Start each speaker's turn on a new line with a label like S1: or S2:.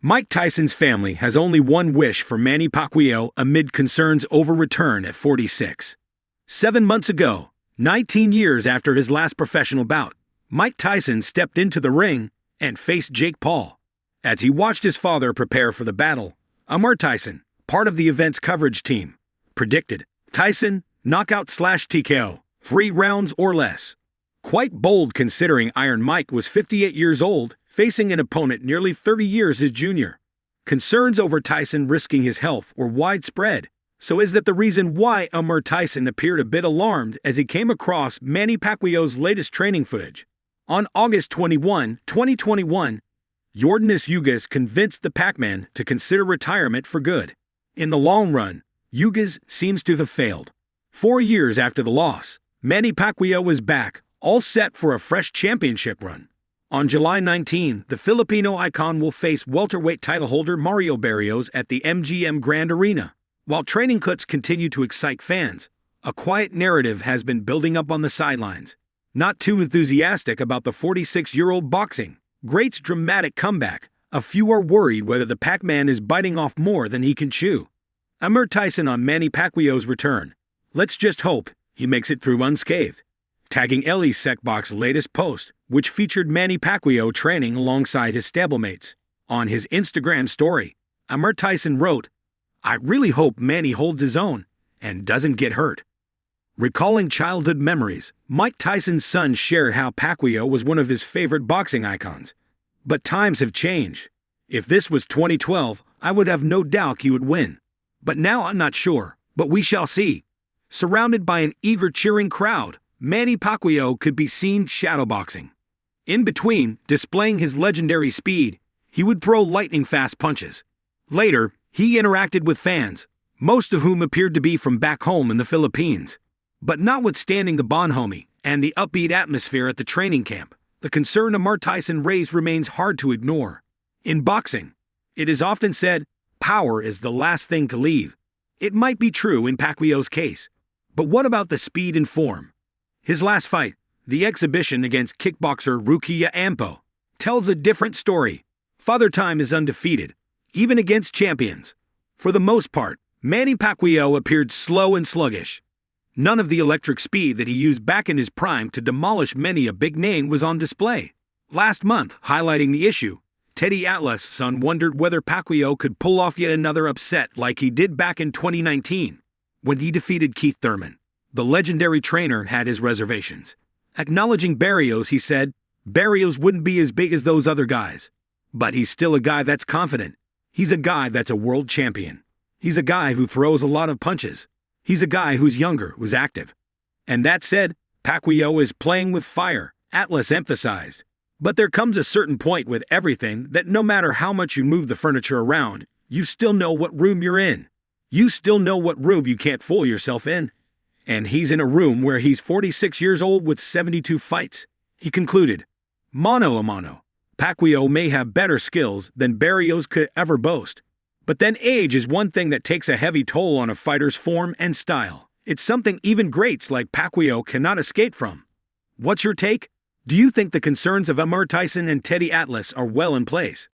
S1: Mike Tyson's family has only one wish for Manny Pacquiao amid concerns over return at 46. 7 months ago, 19 years after his last professional bout, Mike Tyson stepped into the ring and faced Jake Paul. As he watched his father prepare for the battle, Amir Tyson, part of the event's coverage team, predicted Tyson knockout/TKO, 3 rounds or less. Quite bold considering Iron Mike was 58 years old, facing an opponent nearly 30 years his junior. Concerns over Tyson risking his health were widespread. So is that the reason why Amir Tyson appeared a bit alarmed as he came across Manny Pacquiao's latest training footage? On August 21, 2021, Yordenis Ugas convinced the Pac-Man to consider retirement for good. In the long run, Ugas seems to have failed. 4 years after the loss, Manny Pacquiao is back, all set for a fresh championship run. On July 19, the Filipino icon will face welterweight title holder Mario Barrios at the MGM Grand Arena. While training cuts continue to excite fans, a quiet narrative has been building up on the sidelines. Not too enthusiastic about the 46-year-old boxing great's dramatic comeback, a few are worried whether the Pac-Man is biting off more than he can chew. Amir Tyson on Manny Pacquiao's return. Let's just hope he makes it through unscathed. Tagging Ellie Sekbok's latest post, which featured Manny Pacquiao training alongside his stablemates. On his Instagram story, Amir Tyson wrote, "I really hope Manny holds his own and doesn't get hurt." Recalling childhood memories, Mike Tyson's son shared how Pacquiao was one of his favorite boxing icons. But times have changed. If this was 2012, I would have no doubt he would win. But now I'm not sure, but we shall see. Surrounded by an eager cheering crowd, Manny Pacquiao could be seen shadowboxing. In between, displaying his legendary speed, he would throw lightning-fast punches. Later, he interacted with fans, most of whom appeared to be from back home in the Philippines. But notwithstanding the bonhomie and the upbeat atmosphere at the training camp, the concern Amir Tyson raised remains hard to ignore. In boxing, it is often said, power is the last thing to leave. It might be true in Pacquiao's case, but what about the speed and form? His last fight, the exhibition against kickboxer Rukia Ampo, tells a different story. Father Time is undefeated, even against champions. For the most part, Manny Pacquiao appeared slow and sluggish. None of the electric speed that he used back in his prime to demolish many a big name was on display. Last month, highlighting the issue, Teddy Atlas' son wondered whether Pacquiao could pull off yet another upset like he did back in 2019, when he defeated Keith Thurman. The legendary trainer had his reservations. Acknowledging Barrios, he said, "Barrios wouldn't be as big as those other guys. But he's still a guy that's confident. He's a guy that's a world champion. He's a guy who throws a lot of punches. He's a guy who's younger, who's active." And that said, Pacquiao is playing with fire, Atlas emphasized. But there comes a certain point with everything that no matter how much you move the furniture around, you still know what room you're in. You still know what room you can't fool yourself in. And he's in a room where he's 46 years old with 72 fights. He concluded, "Mano a mano, Pacquiao may have better skills than Barrios could ever boast. But then age is one thing that takes a heavy toll on a fighter's form and style. It's something even greats like Pacquiao cannot escape from." What's your take? Do you think the concerns of Amir Tyson and Teddy Atlas are well in place?